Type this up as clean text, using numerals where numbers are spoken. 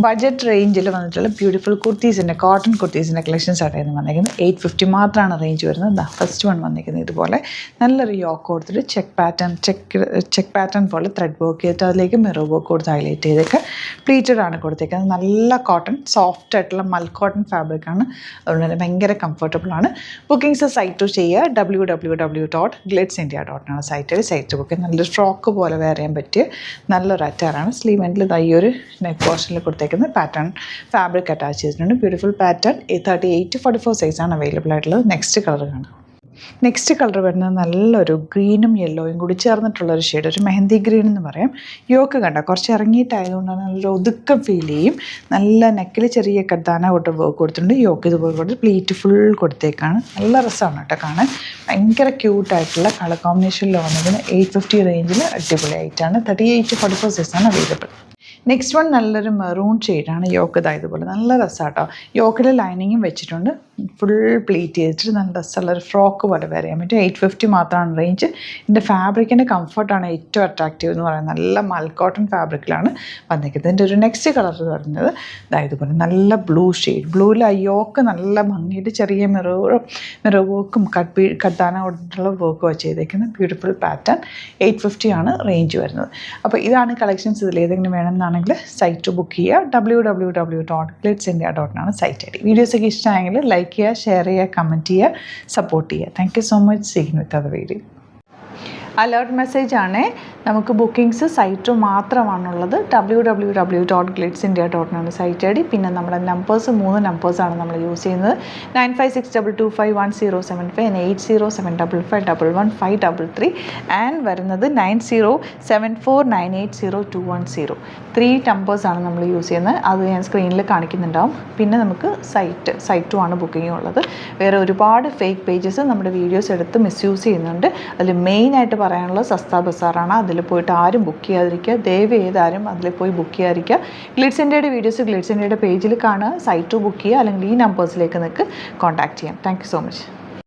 Budget റേഞ്ചിൽ വന്നിട്ടുള്ള beautiful കുർത്തീസിൻ്റെ cotton കുർത്തീസിൻ്റെ collections ആയിട്ടായിരുന്നു വന്നിരിക്കുന്നത്. 850 മാത്രമാണ് റേഞ്ച് വരുന്നത്. ഫസ്റ്റ് വൺ വന്നിരിക്കുന്നത് ഇതുപോലെ നല്ലൊരു യോക്ക് കൊടുത്തിട്ട് ചെക്ക് പാറ്റേൺ പോലെ ത്രെഡ് വർക്ക് ചെയ്തിട്ട് അതിലേക്ക് മിറർ വർക്ക് കൊടുത്ത് ഹൈലൈറ്റ് ചെയ്തൊക്കെ പ്ലീറ്റഡ് ആണ് കൊടുത്തേക്കുന്നത്. നല്ല കോട്ടൺ സോഫ്റ്റ് ആയിട്ടുള്ള മൽ കോട്ടൺ ഫാബ്രിക്കാണ്. അതുകൊണ്ട് തന്നെ ഭയങ്കര കംഫർട്ടബിളാണ്. ബുക്കിംഗ്സ് സൈറ്റ് ചെയ്യുക www.glitzindia.com സൈറ്റ് ബുക്ക്. നല്ലൊരു ഫ്രോക്ക് പോലെ വെയർ ചെയ്യാൻ പറ്റിയ നല്ലൊരു അറ്റാറാണ്. സ്ലീവ് എൻഡിൽ ഈ ഒരു നെക്ക് പോർഷനിൽ കൊടുത്തേക്കുന്ന പാറ്റേൺ ഫാബ്രിക് അറ്റാച്ച് ചെയ്തിട്ടുണ്ട്. Beautiful pattern. 38-44 സൈസാണ് അവൈലബിൾ ആയിട്ടുള്ളത്. നെക്സ്റ്റ് കളർ കാണാം. നെക്സ്റ്റ് കളർ വരുന്നത് നല്ലൊരു ഗ്രീനും യെല്ലോയും കൂടി ചേർന്നിട്ടുള്ളൊരു ഷെയ്ഡ്, ഒരു മെഹന്തി ഗ്രീൻ എന്ന് പറയാം. യോക്ക് കണ്ട കുറച്ച് ഇറങ്ങിയിട്ടായതുകൊണ്ടാണ് നല്ലൊരു ഒതുക്കം ഫീൽ ചെയ്യും. നല്ല നെക്കിൽ ചെറിയ കത്താന കൊണ്ട് വർക്ക് കൊടുത്തിട്ടുണ്ട്. യോക്ക് ഇതുപോലെ കൊടുത്ത് പ്ലീറ്റ് ഫുൾ കൊടുത്തേക്കാണ്. നല്ല രസമാണ് കേട്ടോ കാണാൻ. ഭയങ്കര ക്യൂട്ടായിട്ടുള്ള കളർ കോമ്പിനേഷനിൽ വന്നതിന് 850 റേഞ്ചിൽ അടിപൊളിയായിട്ടാണ്. 38-44 സൈസാണ് അവൈലബിൾ. നെക്സ്റ്റ് വൺ നല്ലൊരു മെറൂൺ ഷെയ്ഡാണ്. യോക്ക് ഇതുപോലെ നല്ല രസമാട്ടോ. യോക്കിൽ ലൈനിങ്ങും വെച്ചിട്ടുണ്ട്. ഫുൾ പ്ലീറ്റ് ചെയ്തിട്ട് നല്ല രസമുള്ളൊരു ഫ്രോക്ക് പോലെ വെയർ ചെയ്യാൻ പറ്റും. 850 മാത്രമാണ് റേഞ്ച്. ഇതിൻ്റെ ഫാബ്രിക്കിൻ്റെ കംഫർട്ടാണ് ഏറ്റവും അട്രാക്റ്റീവ് എന്ന് പറയുന്നത്. നല്ല മൽ കോട്ടൺ ഫാബ്രിക്കിലാണ് വന്നിരിക്കുന്നത്. ഇതിൻ്റെ ഒരു നെക്സ്റ്റ് കളർ പറയുന്നത് ഇതുപോലെ നല്ല ബ്ലൂ ഷെയ്ഡ്. ബ്ലൂവിൽ ആ യോക്ക് നല്ല ഭംഗിയിട്ട് ചെറിയ മിറർ വർക്കും കട്ടാന കൊടുത്തിട്ടുള്ള വർക്ക് വെച്ച് ചെയ്തേക്കുന്നത്. Beautiful pattern. 850 ആണ് റേഞ്ച് വരുന്നത്. അപ്പോൾ ഇതാണ് കളക്ഷൻസ്. ഇതിൽ ഏതെങ്കിലും വേണമെന്നാണെങ്കിൽ സൈറ്റ് ബുക്ക് ചെയ്യുക. www.glitzindia.com site I D. വീഡിയോസൊക്കെ ഇഷ്ടമായെങ്കിൽ ലൈക്ക് ചെയ്യുക, ഷെയർ ചെയ്യുക, കമൻറ്റ് ചെയ്യുക, സപ്പോർട്ട് ചെയ്യുക. Thank you so much. Seeing with other video. Alert message ആണ്. നമുക്ക് ബുക്കിംഗ്സ് സൈറ്റ് മാത്രമാണുള്ളത്. www.glitzindia.com site I D. പിന്നെ നമ്മുടെ നമ്പേഴ്സ് 3 നമ്പേഴ്സാണ് നമ്മൾ യൂസ് ചെയ്യുന്നത്. 9562251075 and 8075551533 ആൻഡ് വരുന്നത് 9074980210. 3 നമ്പേഴ്സാണ് നമ്മൾ യൂസ് ചെയ്യുന്നത്. അത് ഞാൻ സ്ക്രീനിൽ കാണിക്കുന്നുണ്ടാവും. പിന്നെ നമുക്ക് സൈറ്റും ആണ് ബുക്കിംഗ് ഉള്ളത്. വേറെ ഒരുപാട് ഫേക്ക് പേജസ് നമ്മുടെ വീഡിയോസ് എടുത്ത് മിസ്യൂസ് ചെയ്യുന്നുണ്ട്. അതിൽ മെയിനായിട്ട് പറയാനുള്ളത് സസ്ത ബസാറാണ്. അതിൽ പോയിട്ട് ആരും ബുക്ക് ചെയ്യാതിരിക്കുക. ദയവ് ചെയ്താരും അതിൽ പോയി ബുക്ക് ചെയ്യാതിരിക്കുക. ഗ്ലിറ്റ്സ് ഇന്ത്യയുടെ വീഡിയോസ് ഗ്ലിറ്റ്സ് ഇന്ത്യയുടെ പേജിൽ കാണുക, സൈറ്റ് ബുക്ക് ചെയ്യുക, അല്ലെങ്കിൽ ഈ നമ്പേഴ്സിലേക്ക് നിങ്ങൾക്ക് കോൺടാക്ട് ചെയ്യാം. Thank you so much.